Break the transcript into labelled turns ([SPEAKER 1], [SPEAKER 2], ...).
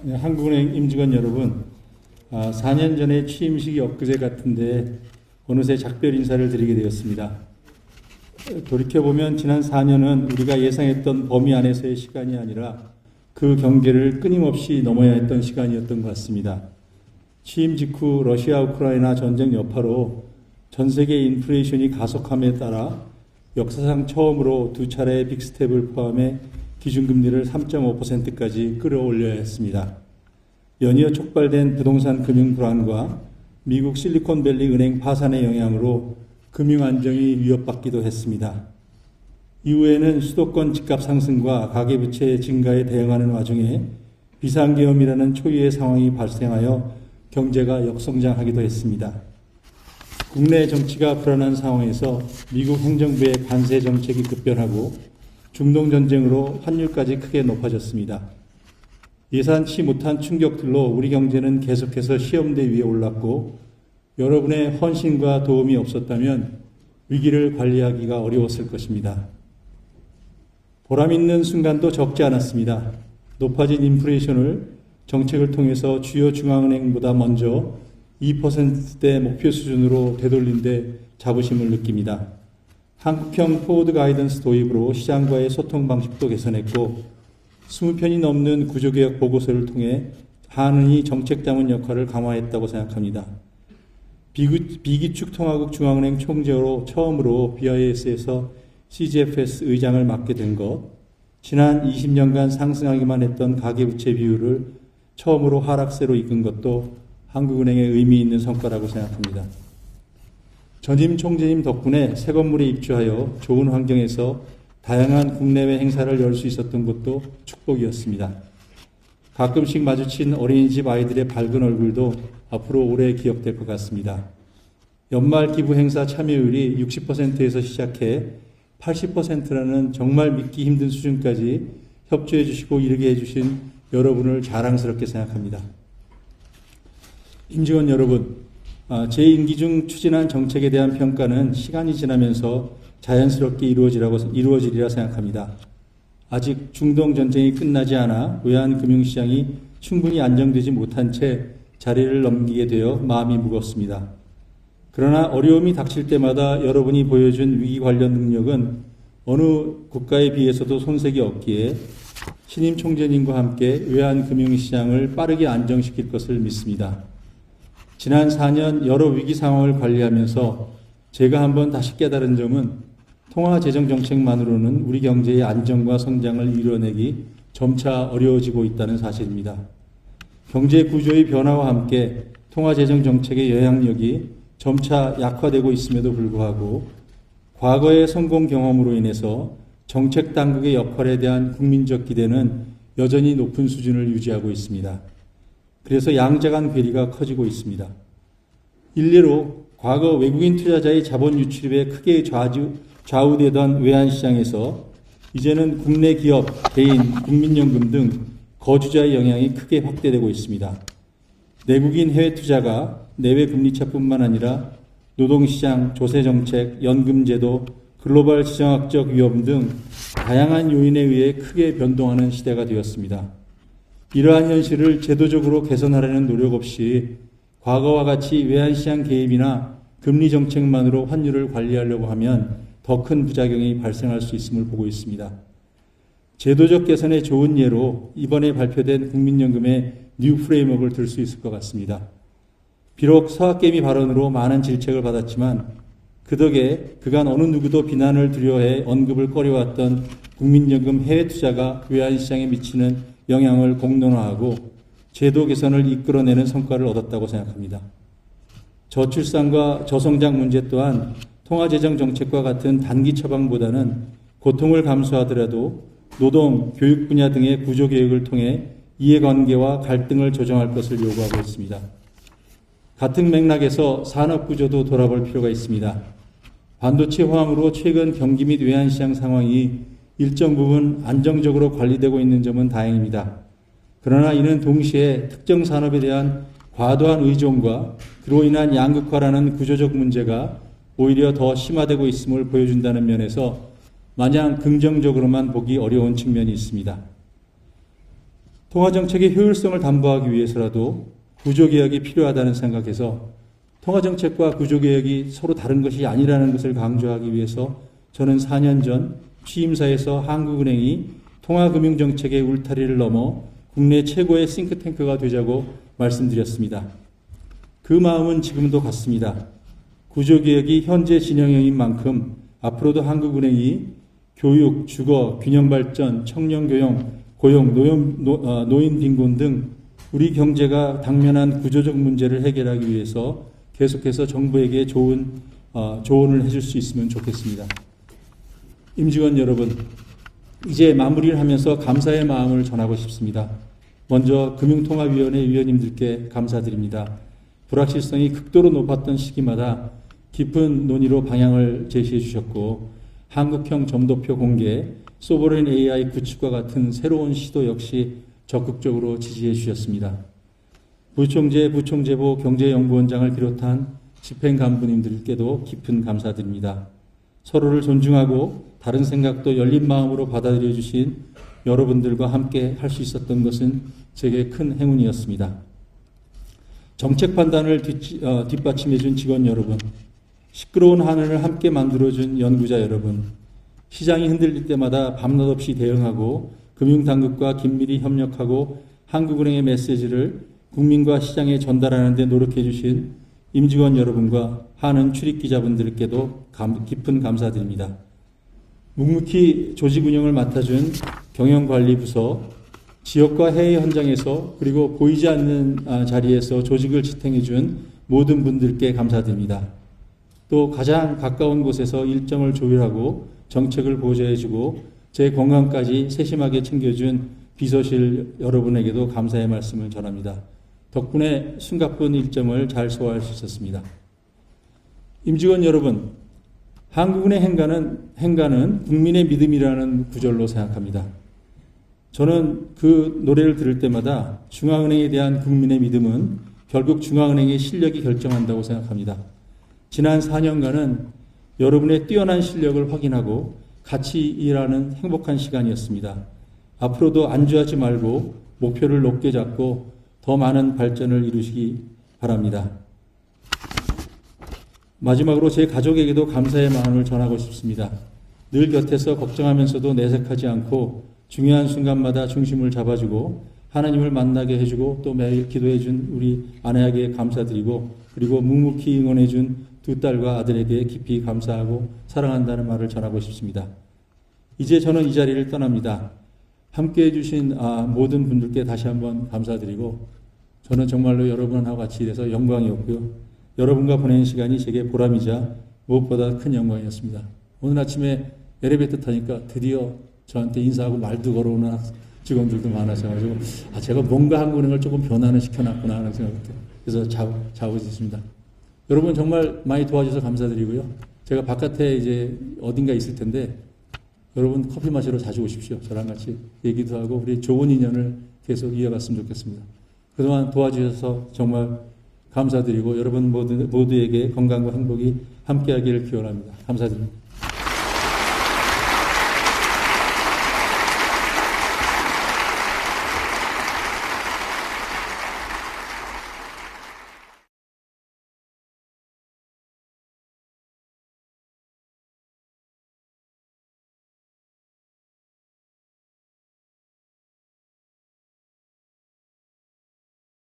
[SPEAKER 1] 네, 한국은행 임직원 여러분, 4년 전에 취임식이 엊그제 같은데 어느새 작별 인사를 드리게 되었습니다. 돌이켜보면 지난 4년은 우리가 예상했던 범위 안에서의 시간이 아니라 그 경계를 끊임없이 넘어야 했던 시간이었던 것 같습니다. 취임 직후 러시아 우크라이나 전쟁 여파로 전 세계 인플레이션이 가속함에 따라 역사상 처음으로 두 차례의 빅스텝을 포함해 기준금리를 3.5%까지 끌어올려야 했습니다. 연이어 촉발된 부동산 금융 불안과 미국 실리콘밸리 은행 파산의 영향으로 금융 안정이 위협받기도 했습니다. 이후에는 수도권 집값 상승과 가계부채 증가에 대응하는 와중에 비상계엄이라는 초유의 상황이 발생하여 경제가 역성장하기도 했습니다. 국내 정치가 불안한 상황에서 미국 행정부의 관세 정책이 급변하고 중동 전쟁으로 환율까지 크게 높아졌습니다. 예상치 못한 충격들로 우리 경제는 계속해서 시험대 위에 올랐고 여러분의 헌신과 도움이 없었다면 위기를 관리하기가 어려웠을 것입니다. 보람 있는 순간도 적지 않았습니다. 높아진 인플레이션을 정책을 통해서 주요 중앙은행보다 먼저 2%대 목표 수준으로 되돌린 데 자부심을 느낍니다. 한국형 포워드 가이던스 도입으로 시장과의 소통 방식도 개선했고 20편이 넘는 구조개혁 보고서를 통해 한은히 정책자문 역할을 강화했다고 생각합니다. 비기축 통화국 중앙은행 총재로 처음으로 BIS에서 CGFS 의장을 맡게 된 것, 지난 20년간 상승하기만 했던 가계부채 비율을 처음으로 하락세로 이끈 것도 한국은행의 의미 있는 성과라고 생각합니다. 전임 총재님 덕분에 새 건물에 입주하여 좋은 환경에서 다양한 국내외 행사를 열 수 있었던 것도 축복이었습니다. 가끔씩 마주친 어린이집 아이들의 밝은 얼굴도 앞으로 오래 기억될 것 같습니다. 연말 기부 행사 참여율이 60%에서 시작해 80%라는 정말 믿기 힘든 수준까지 협조해 주시고 이르게 해주신 여러분을 자랑스럽게 생각합니다. 임직원 여러분, 제 임기 중 추진한 정책에 대한 평가는 시간이 지나면서 자연스럽게 이루어지리라 생각합니다. 아직 중동 전쟁이 끝나지 않아 외환 금융시장이 충분히 안정되지 못한 채 자리를 넘기게 되어 마음이 무겁습니다. 그러나 어려움이 닥칠 때마다 여러분이 보여준 위기 관련 능력은 어느 국가에 비해서도 손색이 없기에 신임 총재님과 함께 외환 금융시장을 빠르게 안정시킬 것을 믿습니다. 지난 4년 여러 위기 상황을 관리하면서 제가 한번 다시 깨달은 점은 통화재정정책만으로는 우리 경제의 안정과 성장을 이뤄내기 점차 어려워지고 있다는 사실입니다. 경제 구조의 변화와 함께 통화재정정책의 영향력이 점차 약화되고 있음에도 불구하고 과거의 성공 경험으로 인해서 정책 당국의 역할에 대한 국민적 기대는 여전히 높은 수준을 유지하고 있습니다. 그래서 양자 간 괴리가 커지고 있습니다. 일례로 과거 외국인 투자자의 자본 유출입에 크게 좌우되던 외환시장에서 이제는 국내 기업, 개인, 국민연금 등 거주자의 영향이 크게 확대되고 있습니다. 내국인 해외 투자가 내외 금리차뿐만 아니라 노동시장, 조세정책, 연금제도, 글로벌 지정학적 위험 등 다양한 요인에 의해 크게 변동하는 시대가 되었습니다. 이러한 현실을 제도적으로 개선하려는 노력 없이 과거와 같이 외환시장 개입이나 금리 정책만으로 환율을 관리하려고 하면 더 큰 부작용이 발생할 수 있음을 보고 있습니다. 제도적 개선의 좋은 예로 이번에 발표된 국민연금의 뉴 프레임워크를 들 수 있을 것 같습니다. 비록 서학개미 발언으로 많은 질책을 받았지만 그 덕에 그간 어느 누구도 비난을 두려워해 언급을 꺼려왔던 국민연금 해외 투자가 외환시장에 미치는 영향을 공론화하고 제도 개선을 이끌어내는 성과를 얻었다고 생각합니다. 저출산과 저성장 문제 또한 통화재정 정책과 같은 단기 처방보다는 고통을 감수하더라도 노동, 교육 분야 등의 구조개혁을 통해 이해관계와 갈등을 조정할 것을 요구하고 있습니다. 같은 맥락에서 산업구조도 돌아볼 필요가 있습니다. 반도체 화학으로 최근 경기 및 외환시장 상황이 일정 부분 안정적으로 관리되고 있는 점은 다행입니다. 그러나 이는 동시에 특정 산업에 대한 과도한 의존과 그로 인한 양극화라는 구조적 문제가 오히려 더 심화되고 있음을 보여준다는 면에서 마냥 긍정적으로만 보기 어려운 측면이 있습니다. 통화정책의 효율성을 담보하기 위해서라도 구조개혁이 필요하다는 생각에서 통화정책과 구조개혁이 서로 다른 것이 아니라는 것을 강조하기 위해서 저는 4년 전 취임사에서 한국은행이 통화금융정책의 울타리를 넘어 국내 최고의 싱크탱크가 되자고 말씀드렸습니다. 그 마음은 지금도 같습니다. 구조개혁이 현재 진영형인 만큼 앞으로도 한국은행이 교육, 주거, 균형발전, 청년교육, 고용, 노인 빈곤 등 우리 경제가 당면한 구조적 문제를 해결하기 위해서 계속해서 정부에게 좋은 조언을 해줄 수 있으면 좋겠습니다. 임직원 여러분, 이제 마무리를 하면서 감사의 마음을 전하고 싶습니다. 먼저 금융통화위원회 위원님들께 감사드립니다. 불확실성이 극도로 높았던 시기마다 깊은 논의로 방향을 제시해 주셨고 한국형 점도표 공개, 소버레인 AI 구축과 같은 새로운 시도 역시 적극적으로 지지해 주셨습니다. 부총재, 부총재부 경제연구원장을 비롯한 집행간부님들께도 깊은 감사드립니다. 서로를 존중하고 다른 생각도 열린 마음으로 받아들여 주신 여러분들과 함께 할 수 있었던 것은 제게 큰 행운이었습니다. 정책 판단을 뒷받침해 준 직원 여러분, 시끄러운 하늘을 함께 만들어준 연구자 여러분, 시장이 흔들릴 때마다 밤낮 없이 대응하고 금융당국과 긴밀히 협력하고 한국은행의 메시지를 국민과 시장에 전달하는 데 노력해 주신 임직원 여러분과 하는 출입기자분들께도 깊은 감사드립니다. 묵묵히 조직 운영을 맡아준 경영관리부서, 지역과 해외 현장에서 그리고 보이지 않는 자리에서 조직을 지탱해 준 모든 분들께 감사드립니다. 또 가장 가까운 곳에서 일정을 조율하고 정책을 보좌해주고 제 건강까지 세심하게 챙겨준 비서실 여러분에게도 감사의 말씀을 전합니다. 덕분에 숨가쁜 일정을 잘 소화할 수 있었습니다. 임직원 여러분, 한국은행 행가는 국민의 믿음이라는 구절로 생각합니다. 저는 그 노래를 들을 때마다 중앙은행에 대한 국민의 믿음은 결국 중앙은행의 실력이 결정한다고 생각합니다. 지난 4년간은 여러분의 뛰어난 실력을 확인하고 같이 일하는 행복한 시간이었습니다. 앞으로도 안주하지 말고 목표를 높게 잡고 더 많은 발전을 이루시기 바랍니다. 마지막으로 제 가족에게도 감사의 마음을 전하고 싶습니다. 늘 곁에서 걱정하면서도 내색하지 않고 중요한 순간마다 중심을 잡아주고 하나님을 만나게 해주고 또 매일 기도해준 우리 아내에게 감사드리고 그리고 묵묵히 응원해준 두 딸과 아들에게 깊이 감사하고 사랑한다는 말을 전하고 싶습니다. 이제 저는 이 자리를 떠납니다. 함께해 주신 모든 분들께 다시 한번 감사드리고 저는 정말로 여러분하고 같이 일해서 영광이었고요. 여러분과 보낸 시간이 제게 보람이자 무엇보다 큰 영광이었습니다. 오늘 아침에 엘리베이터 타니까 드디어 저한테 인사하고 말도 걸어오는 직원들도 많아서가지고 제가 뭔가 한국은행을 조금 변화는 시켜놨구나 하는 생각이 들어요. 그래서 자부했습니다. 여러분 정말 많이 도와주셔서 감사드리고요. 제가 바깥에 이제 어딘가 있을 텐데 여러분 커피 마시러 자주 오십시오. 저랑 같이 얘기도 하고 우리 좋은 인연을 계속 이어갔으면 좋겠습니다. 그동안 도와주셔서 정말 감사드리고 여러분 모두에게 건강과 행복이 함께하기를 기원합니다. 감사드립니다.